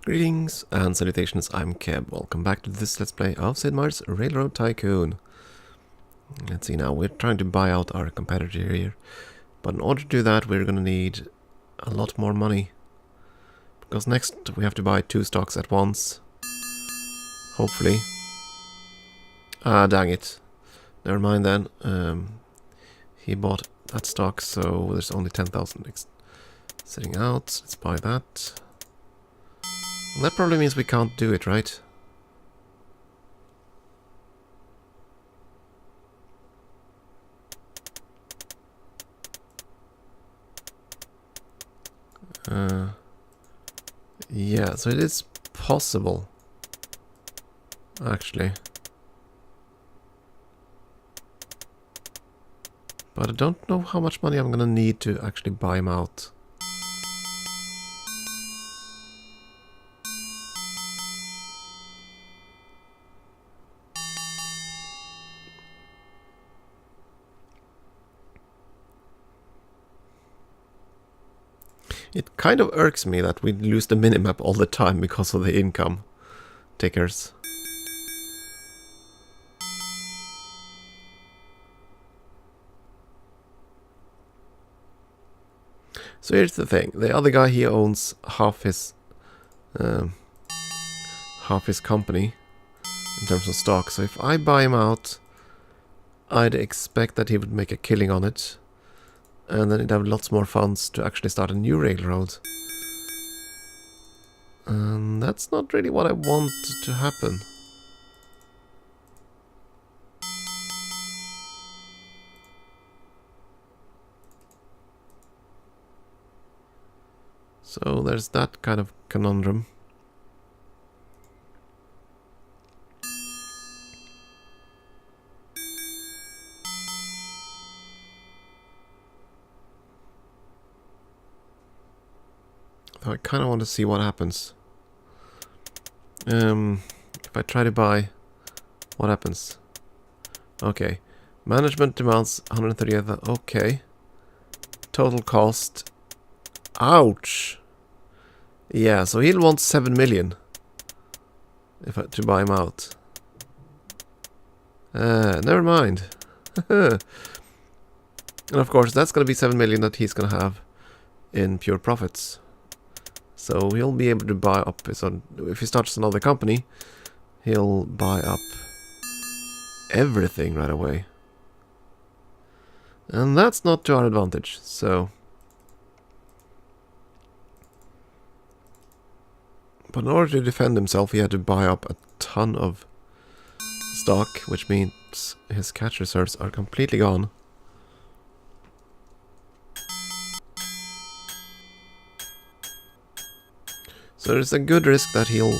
Greetings and salutations, I'm Keb. Welcome back to this Let's Play of Sid Meier's Railroad Tycoon. Let's see now, we're trying to buy out our competitor here. But in order to do that, we're going to need a lot more money. Because next we have to buy 2 stocks at once. Hopefully. Ah, dang it. Never mind then. He bought that stock, so there's only 10,000 sitting out. Let's buy that. That probably means we can't do it, right? Yeah, so it is possible, actually. But I don't know how much money I'm gonna need to actually buy him out. It kind of irks me that we lose the minimap all the time because of the income tickers. So here's the thing, the other guy, he owns half his company in terms of stock, so if I buy him out, I'd expect that he would make a killing on it. And then he'd have lots more funds to actually start a new railroad. And that's not really what I want to happen. So there's that kind of conundrum. I kind of want to see what happens. If I try to buy, what happens? Okay, management demands 138. Okay, total cost. Ouch. Yeah, so he'll want 7 million to buy him out. Never mind. And of course, that's gonna be 7 million that he's gonna have in pure profits. So he'll be able to buy up his own. If he starts another company, he'll buy up everything right away. And that's not to our advantage, so. But in order to defend himself, he had to buy up a ton of stock, which means his cash reserves are completely gone. So there's a good risk that he'll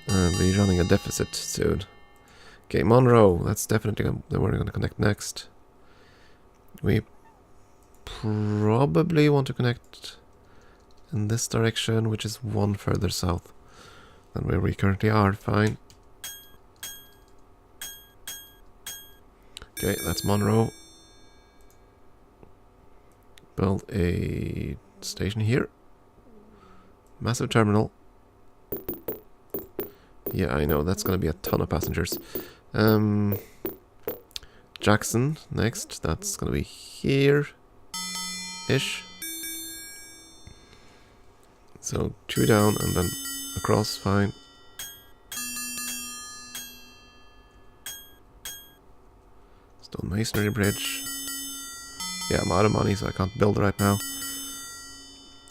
be running a deficit soon. Okay, Monroe, that's definitely the one we're going to connect next. We probably want to connect in this direction, which is one further south than where we currently are. Fine. Okay, that's Monroe. Build a station here. Massive terminal. Yeah, I know, that's gonna be a ton of passengers. Jackson, next. That's gonna be here-ish. So 2 down and then across, fine. Stone masonry bridge. Yeah, I'm out of money, so I can't build right now.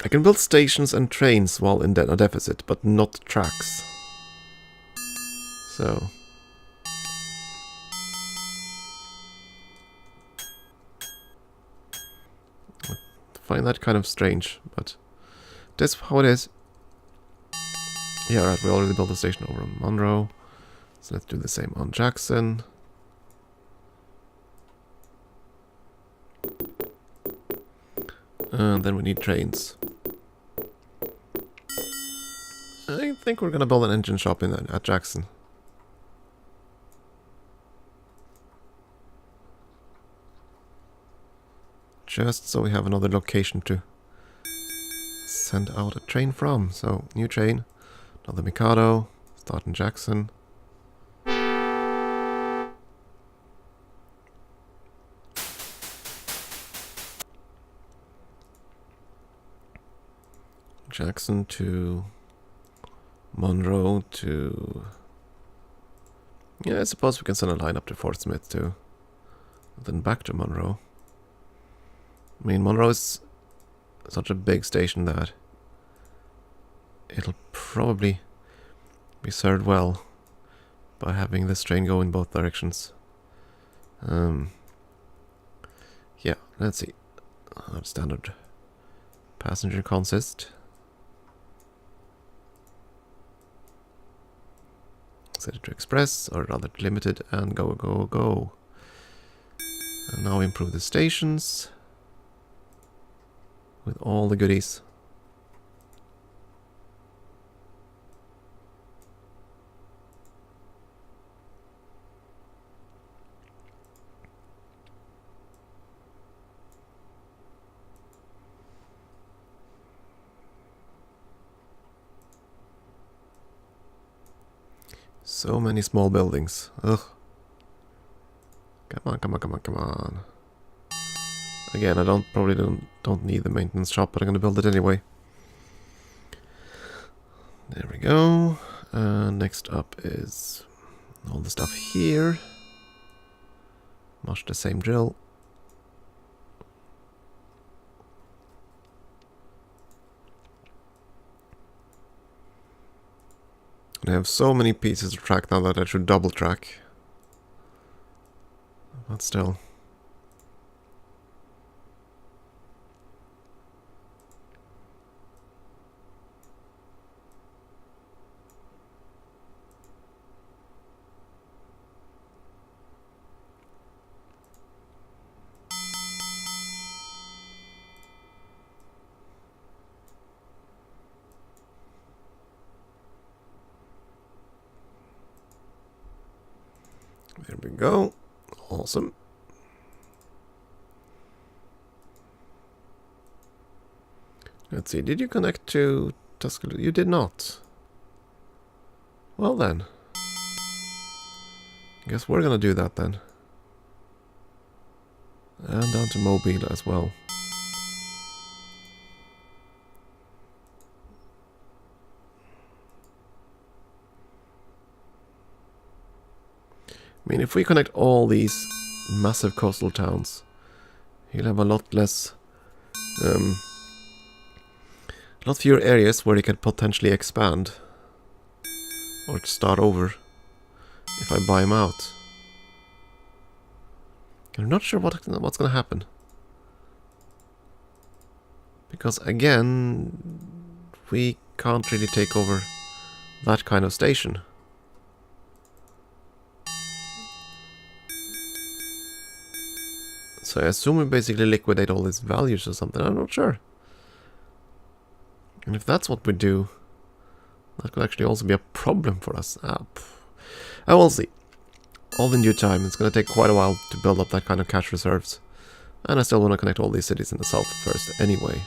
I can build stations and trains while in a deficit, but not tracks. So. I find that kind of strange, but that's how it is. Yeah, right, we already built a station over on Monroe. So let's do the same on Jackson. And then we need trains. I think we're gonna build an engine shop at Jackson. Just so we have another location to send out a train from? So, new train, another Mikado, start in Jackson. Jackson to Monroe to... Yeah, I suppose we can send a line up to Fort Smith too. Then back to Monroe. I mean, Monroe is such a big station that it'll probably be served well by having this train go in both directions. Yeah, let's see. Standard passenger consist. Set it to express, or rather limited, and go, go, go. And now improve the stations with all the goodies. So many small buildings. Ugh. Come on, come on, come on, come on. Again, I probably don't need the maintenance shop, but I'm gonna build it anyway. There we go. Next up is all the stuff here. Much the same drill. I have so many pieces to track now that I should double track. But still. There we go. Awesome. Let's see, did you connect to Tuscaloosa? You did not. Well then. Guess we're gonna do that then. And down to Mobile as well. I mean, if we connect all these massive coastal towns, you'll have a lot less, a lot fewer areas where you could potentially expand or start over if I buy them out. I'm not sure what's going to happen, because again, we can't really take over that kind of station. So I assume we basically liquidate all these values or something. I'm not sure. And if that's what we do, that could actually also be a problem for us. I will see. All in due time. It's going to take quite a while to build up that kind of cash reserves. And I still want to connect all these cities in the south first anyway.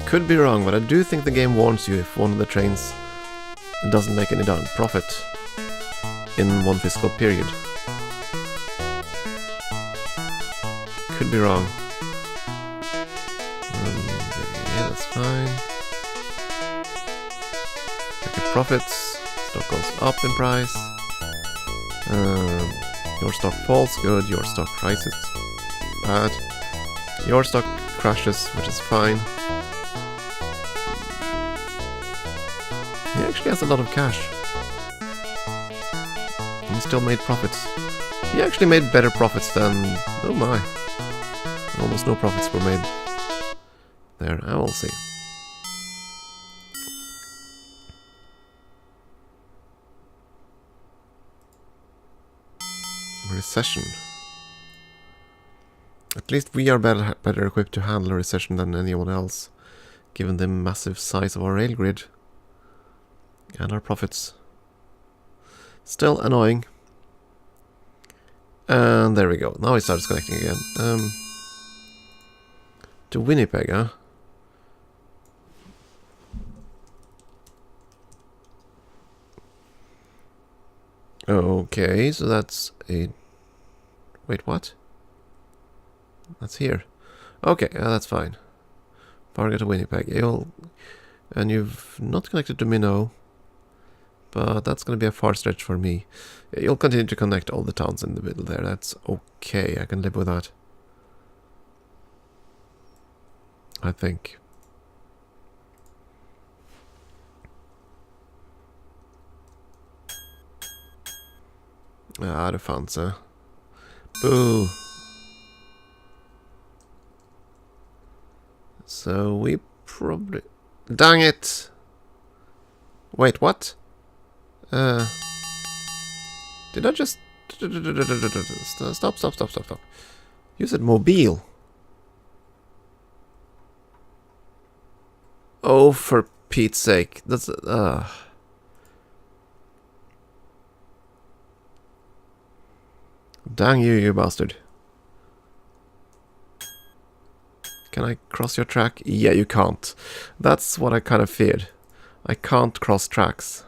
Could be wrong, but I do think the game warns you if one of the trains doesn't make any darn profit in one fiscal period. Could be wrong. Yeah, that's fine. Market profits. Stock goes up in price. Your stock falls, good. Your stock rises, bad. Your stock crashes, which is fine. He actually has a lot of cash. He still made profits. He actually made better profits than... Oh my. Almost no profits were made there. I will see. Recession. At least we are better equipped to handle a recession than anyone else, given the massive size of our rail grid and our profits. Still annoying. And there we go. Now it starts connecting again. To Winnipeg, huh? Okay, so that's a... Wait, what? That's here. Okay, that's fine. Fargo to Winnipeg. And you've not connected to Minnow, but that's going to be a far stretch for me. You'll continue to connect all the towns in the middle there. That's okay. I can live with that. I think. Ah, det fanns, Boo! So we probably... Dang it! Wait, what? Did I just... Stop. You said mobile. Oh, for Pete's sake. That's... Dang you, you bastard. Can I cross your track? Yeah, you can't. That's what I kind of feared. I can't cross tracks.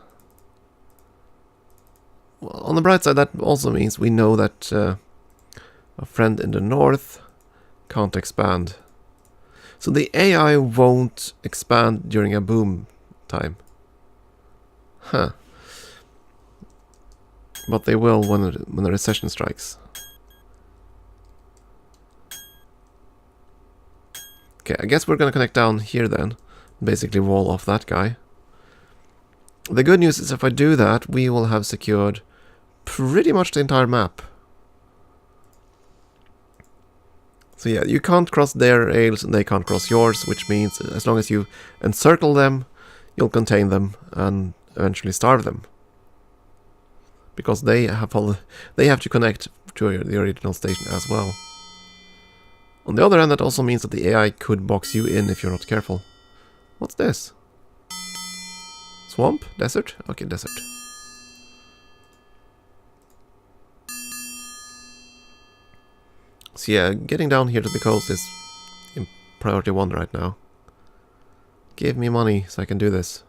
Well, on the bright side, that also means we know that a friend in the north can't expand. So the AI won't expand during a boom time. Huh. But they will when the recession strikes. Okay, I guess we're gonna connect down here then. Basically wall off that guy. The good news is if I do that, we will have secured pretty much the entire map. So yeah, you can't cross their rails and they can't cross yours, which means as long as you encircle them, you'll contain them and eventually starve them. Because they have to connect to the original station as well. On the other hand, that also means that the AI could box you in if you're not careful. What's this? Swamp? Desert? Okay, desert. So yeah, getting down here to the coast is in priority 1 right now. Give me money so I can do this.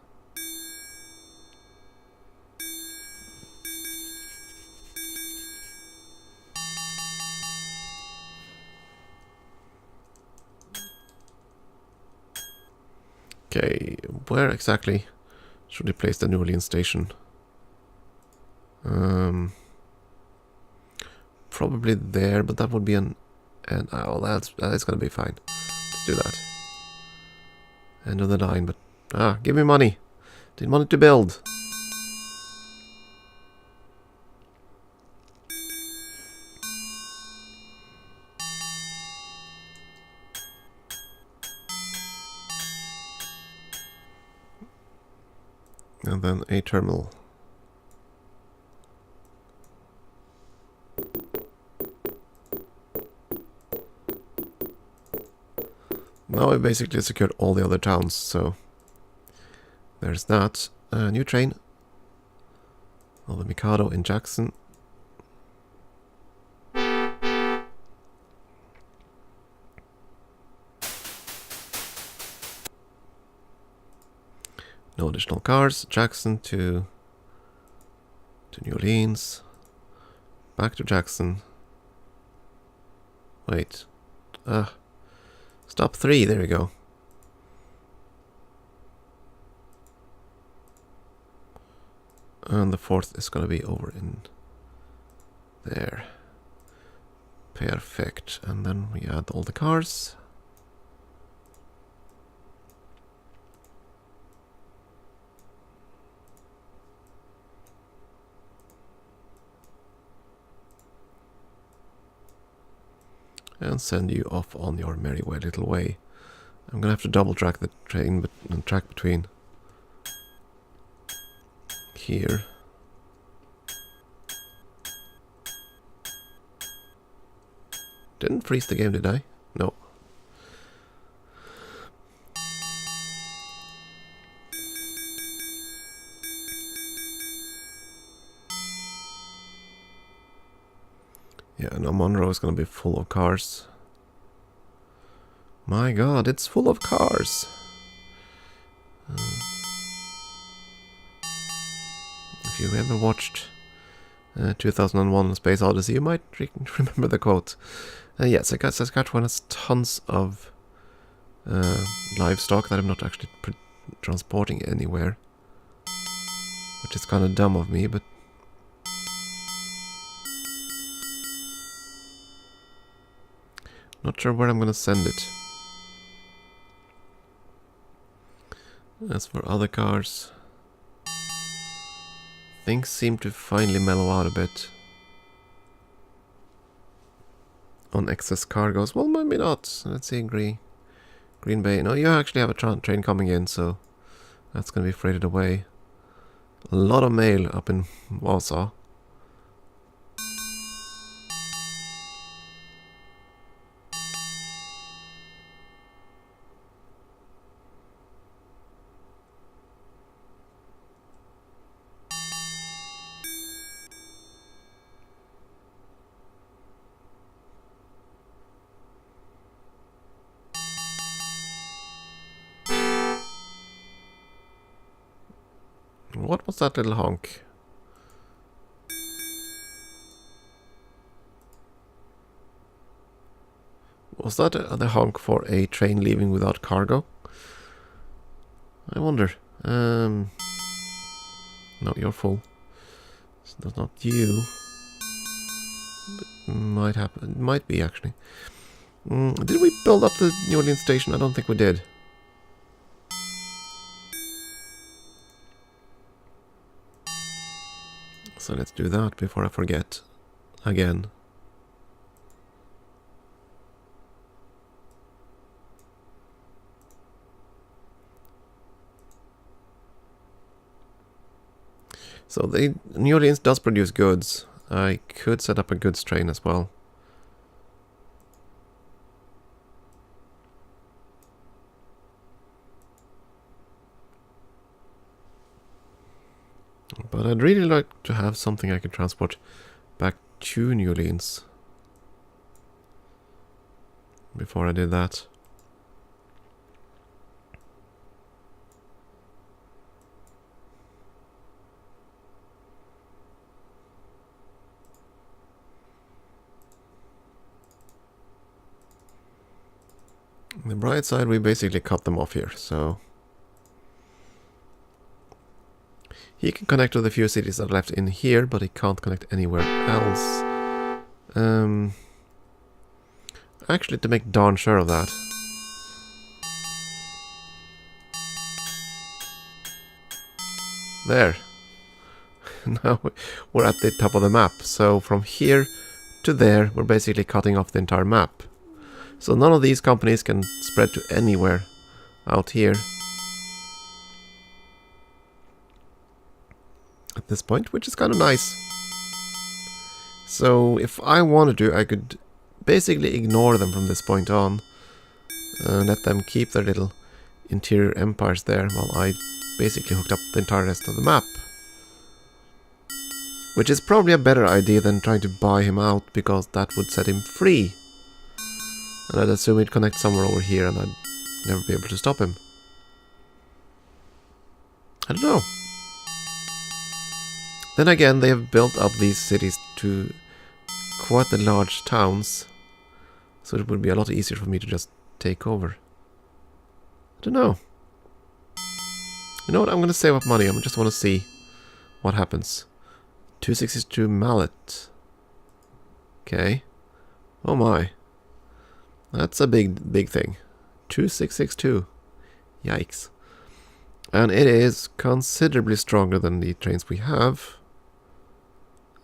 Okay, where exactly should we place the New Orleans station? Probably there, but that would be oh, that's gonna be fine. Let's do that. End of the line, but give me money. Need money to build. And then a terminal. Now we basically secured all the other towns, so there's that. New train. Oh, the Mikado in Jackson. No additional cars. Jackson to New Orleans. Back to Jackson. Wait. Stop 3, there we go. And the 4th is gonna be over in there. Perfect. And then we add all the cars. and send you off on your merry little way. I'm gonna have to double track the train, but track between here. Didn't freeze the game, did I? No. Yeah, now Monroe is gonna be full of cars. My god, it's full of cars! If you ever watched 2001 Space Odyssey, you might remember the quote. Yes, Saskatchewan has tons of livestock that I'm not actually transporting anywhere. Which is kind of dumb of me, but... not sure where I'm gonna send it. As for other cars... things seem to finally mellow out a bit. On excess cargoes. Well, maybe not. Let's see, Green Bay. No, you actually have a train coming in, so that's going to be freighted away. A lot of mail up in Warsaw. What was that little honk? Was that the honk for a train leaving without cargo? I wonder. No, you're full. So that's not you. But might happen. Might be, actually. Did we build up the New Orleans station? I don't think we did. So let's do that before I forget again. So the New Orleans does produce goods. I could set up a goods train as well. But I'd really like to have something I could transport back to New Orleans before I did that. On the bright side, we basically cut them off here, so... he can connect to the few cities that are left in here, but he can't connect anywhere else. Actually, to make darn sure of that. There. Now we're at the top of the map. So from here to there, we're basically cutting off the entire map. So none of these companies can spread to anywhere out here. At this point, which is kind of nice. So if I wanted to, I could basically ignore them from this point on. Let them keep their little interior empires there while I basically hooked up the entire rest of the map. Which is probably a better idea than trying to buy him out, because that would set him free. And I'd assume he'd connect somewhere over here and I'd never be able to stop him. I don't know. Then again, they have built up these cities to quite the large towns, so it would be a lot easier for me to just take over. I don't know. You know what, I'm going to save up money. I just want to see what happens. 262 mallet. Okay. Oh my. That's a big thing. 2662. Yikes. And it is considerably stronger than the trains we have.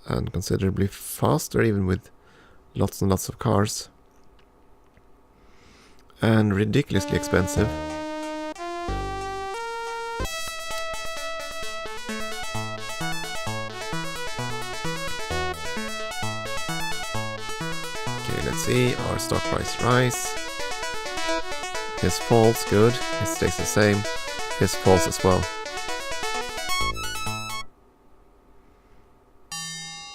And considerably faster, even with lots and lots of cars. and ridiculously expensive. Okay, let's see, our stock price rise. His falls, good. His stays the same. His falls as well.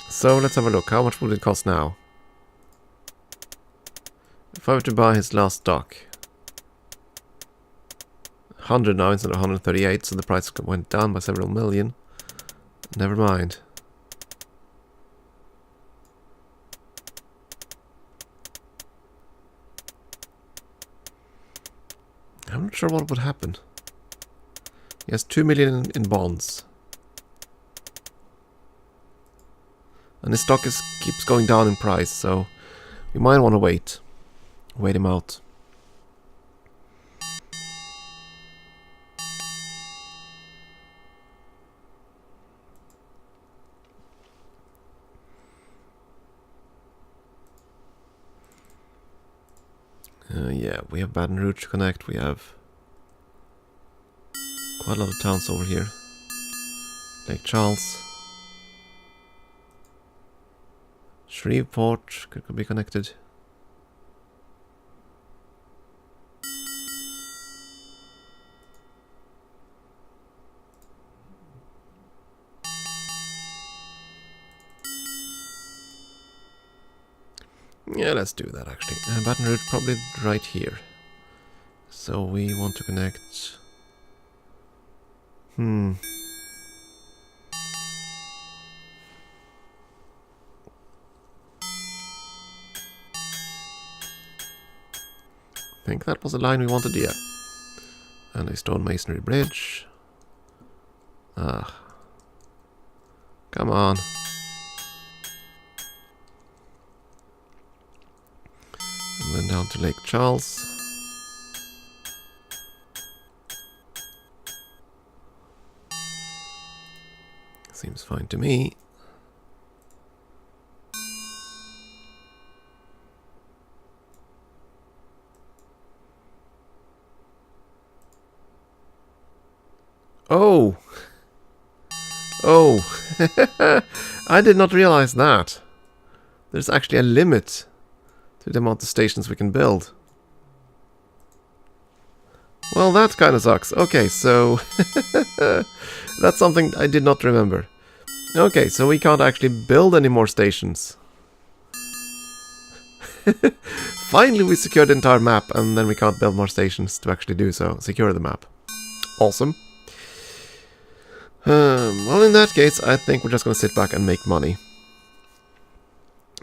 So let's have a look. How much would it cost now? If I were to buy his last stock, 100 now instead of 138, so the price went down by several million. Never mind. I'm not sure what would happen. He has 2 million in bonds. And his stock keeps going down in price, so we might want to wait. Wait him out. Yeah, we have Baton Rouge to connect. We have quite a lot of towns over here. Lake Charles. Shreveport could be connected. Yeah, let's do that actually. Baton Rouge probably right here. So we want to connect... I think that was the line we wanted, yeah. And a stone masonry bridge. Ah. Come on. And then down to Lake Charles. Seems fine to me. Oh! Oh! I did not realize that. There's actually a limit to the amount of stations we can build. Well, that kind of sucks. Okay, so... that's something I did not remember. Okay, so we can't actually build any more stations. Finally we secured the entire map, and then we can't build more stations to actually do so. Secure the map. Awesome. Well, in that case, I think we're just going to sit back and make money.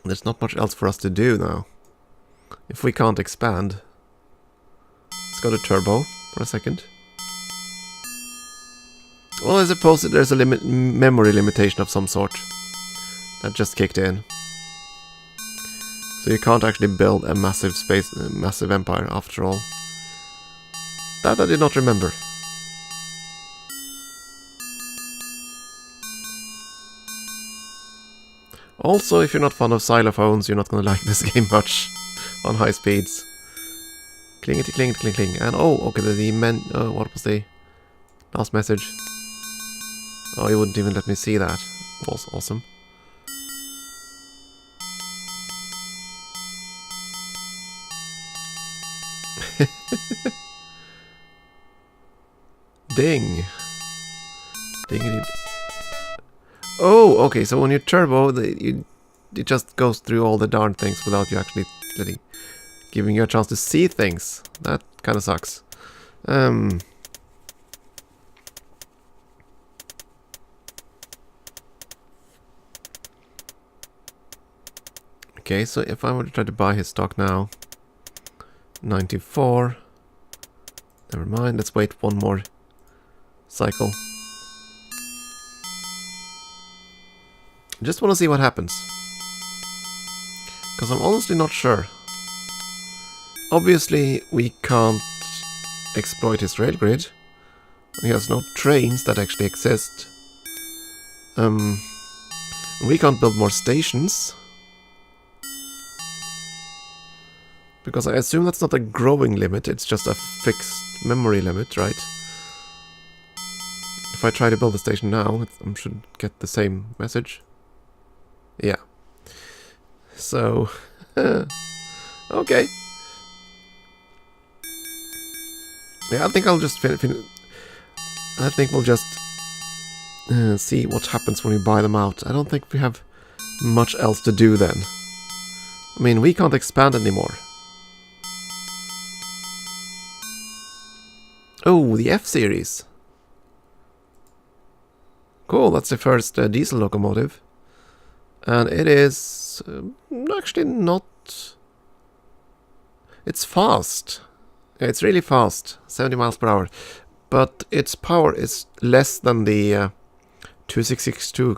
There's not much else for us to do now. If we can't expand. Let's go to turbo for a second. Well, I suppose there's a memory limitation of some sort. That just kicked in. So you can't actually build a massive empire after all. That I did not remember. Also, if you're not fond of xylophones, you're not going to like this game much on high speeds. Klingety kling kling kling. And oh, okay, what was the last message? Oh, you wouldn't even let me see that. Was awesome. Ding. Dingity. Oh, okay, so when you turbo, it just goes through all the darn things without you actually giving you a chance to see things. That kind of sucks. Okay, so if I were to try to buy his stock now, 94. Never mind, let's wait one more cycle. I just want to see what happens. Because I'm honestly not sure. Obviously, we can't exploit his rail grid. He has no trains that actually exist. We can't build more stations. Because I assume that's not a growing limit, it's just a fixed memory limit, right? If I try to build a station now, I should get the same message. Yeah. So, okay. Yeah, I think I'll just I think we'll just see what happens when we buy them out. I don't think we have much else to do then. I mean, we can't expand anymore. Oh, the F-Series. Cool, that's the first diesel locomotive. And it is actually not... It's fast. It's really fast, 70 miles per hour. But its power is less than the 2662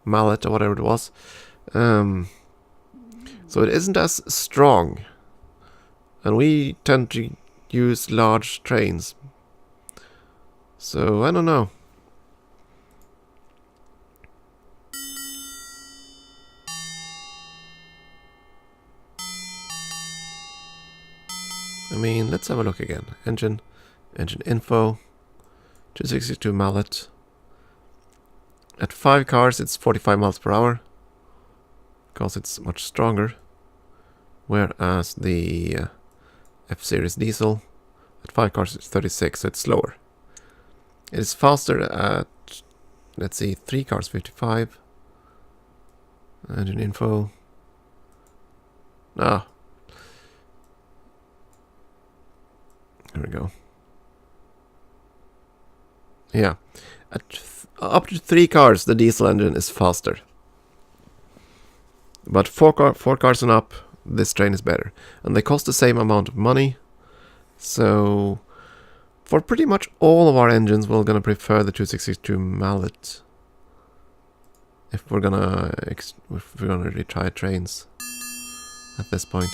mallet or whatever it was. So it isn't as strong. And we tend to use large trains. So, I don't know. I mean, let's have a look again. Engine info, 262 mallet. At 5 cars, it's 45 miles per hour, because it's much stronger. Whereas the F-Series diesel, at 5 cars, it's 36, so it's slower. It is faster at, let's see, 3 cars, 55. Engine info. Ah. There we go. Yeah. Up to 3 cars, the diesel engine is faster. But 4 cars and up, this train is better. And they cost the same amount of money. So, for pretty much all of our engines, we're going to prefer the 2662 mallet. If we're gonna retry trains at this point.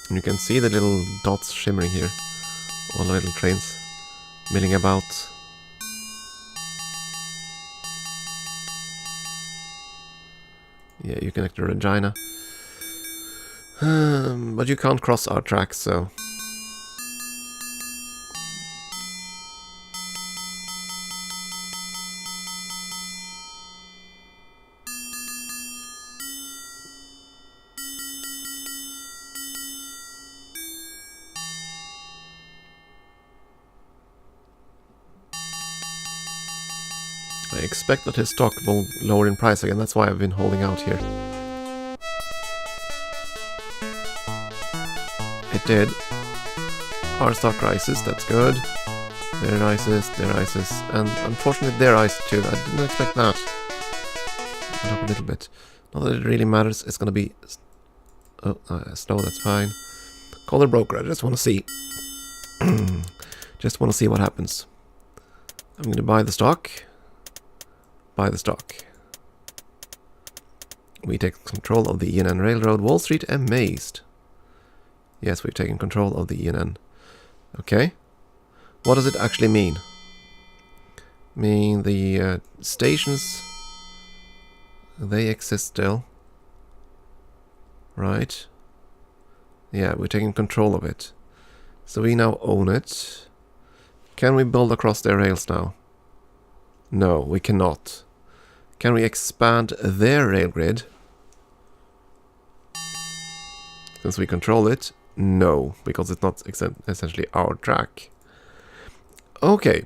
And you can see the little dots shimmering here. All the little trains milling about. Yeah, you connect to Regina. But you can't cross our tracks, so... I expect that his stock will lower in price again, that's why I've been holding out here. It did. Our stock rises, that's good. Their rises, and unfortunately their rise too. I didn't expect that. Went up a little bit. Not that it really matters, it's gonna be... Oh, slow, that's fine. Call the broker, I just want to see. Just want to see what happens. I'm going to buy the stock. Buy the stock. We take control of the ENN Railroad. Wall Street amazed. Yes, we've taken control of the ENN. Okay. What does it actually mean? Mean the stations, they exist still. Right. Yeah, we're taking control of it. So we now own it. Can we build across their rails now? No, we cannot. Can we expand their rail grid? Since we control it? No, because it's not essentially our track. Okay.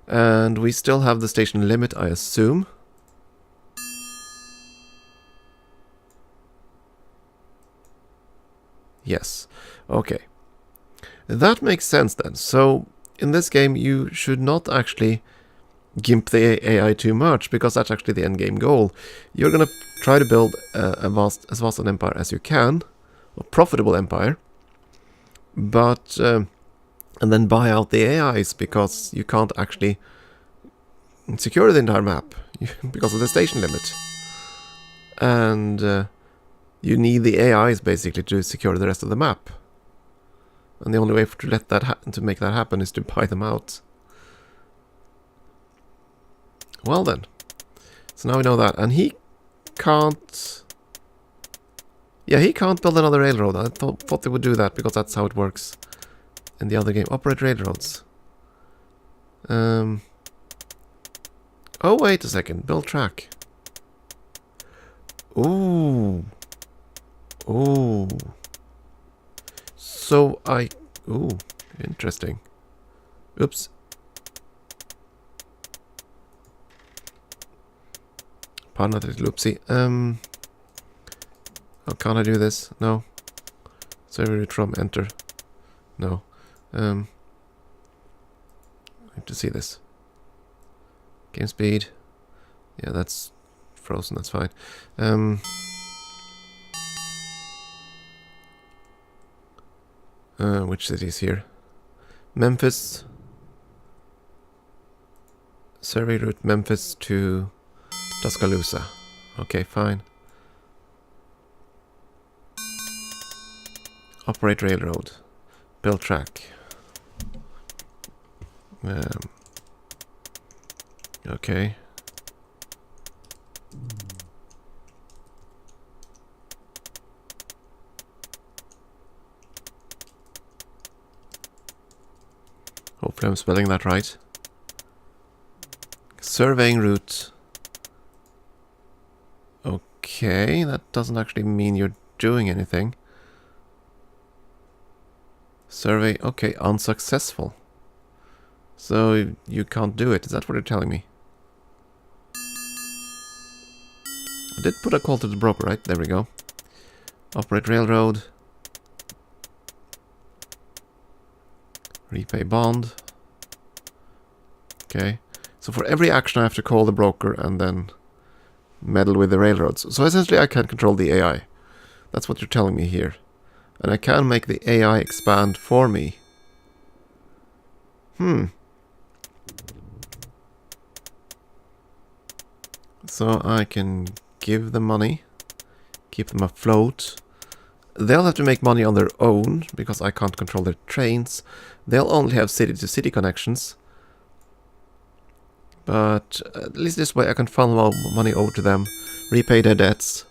And we still have the station limit, I assume. Yes. Okay. That makes sense then. So, in this game, you should not actually gimp the AI too much, because that's actually the end game goal. You're gonna try to build as vast an empire as you can, a profitable empire, but and then buy out the AIs, because you can't actually secure the entire map because of the station limit, and you need the AIs basically to secure the rest of the map. And the only way to let that to make that happen is to buy them out. Well then, so now we know that, and he can't... Yeah, he can't build another railroad. I thought they would do that, because that's how it works in the other game. Operate railroads. Oh, wait a second. Build track. Ooh. Ooh. So Ooh, interesting. Oops. Pardon that little oopsie. Oh, can't I do this? No. Server root from enter. No. I have to see this. Game speed. Yeah, that's frozen, that's fine. Which city's here? Memphis. Survey route Memphis to Tuscaloosa. Okay, fine. Operate railroad. Build track. Okay. Hopefully I'm spelling that right. Surveying route. Okay, that doesn't actually mean you're doing anything. Survey, okay, unsuccessful. So you can't do it, is that what you're telling me? I did put a call to the broker, right? There we go. Operate railroad. Repay bond. Okay. So for every action I have to call the broker and then meddle with the railroads. So essentially I can control the AI. That's what you're telling me here. And I can make the AI expand for me. So I can give them money. Keep them afloat. They'll have to make money on their own, because I can't control their trains. They'll only have city-to-city connections. But at least this way I can funnel money over to them, repay their debts.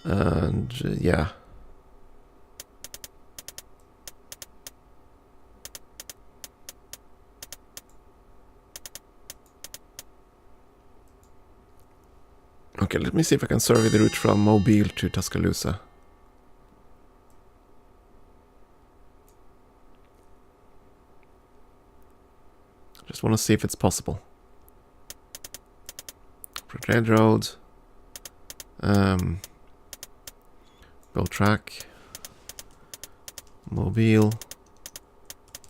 And yeah. Okay, let me see if I can survey the route from Mobile to Tuscaloosa. Just want to see if it's possible. Railroad. Build track. Mobile.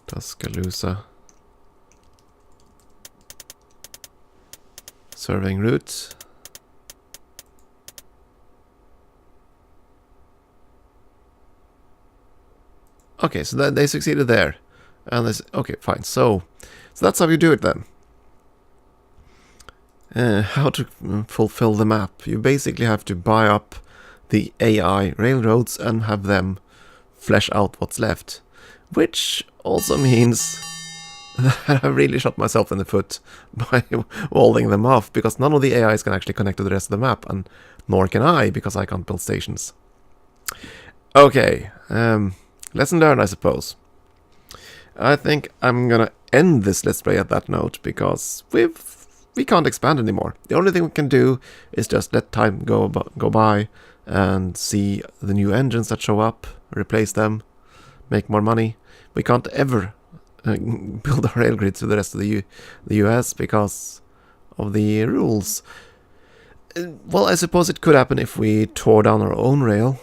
Tuscaloosa. Surveying route. Okay, so they succeeded there. And this, okay, fine. So that's how you do it then. How to fulfill the map. You basically have to buy up the AI railroads and have them flesh out what's left. Which also means that I really shot myself in the foot by walling them off, because none of the AIs can actually connect to the rest of the map, and nor can I, because I can't build stations. Okay, lesson learned, I suppose. I think I'm gonna end this Let's Play at that note, because we can't expand anymore. The only thing we can do is just let time go by and see the new engines that show up, replace them, make more money. We can't ever build a rail grid to the rest of the US because of the rules. Well, I suppose it could happen if we tore down our own rail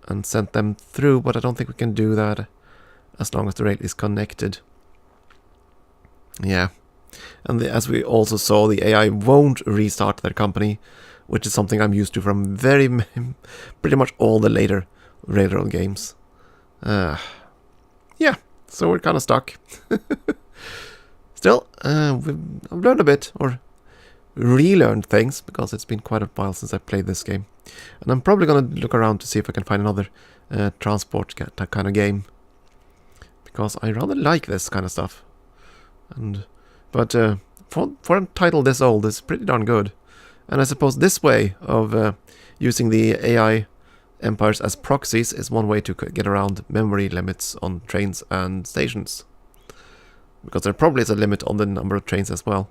and sent them through, but I don't think we can do that as long as the rail is connected. Yeah. And as we also saw, the AI won't restart their company, which is something I'm used to from pretty much all the later railroad games. Yeah, so we're kind of stuck. Still, I've learned a bit, or relearned things, because it's been quite a while since I played this game. And I'm probably going to look around to see if I can find another transport kind of game, because I rather like this kind of stuff. But for a title this old, it's pretty darn good. And I suppose this way of using the AI empires as proxies is one way to get around memory limits on trains and stations. Because there probably is a limit on the number of trains as well.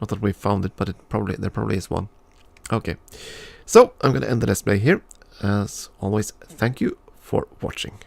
Not that we found it, but there probably is one. Okay, so I'm going to end the let's play here. As always, thank you for watching.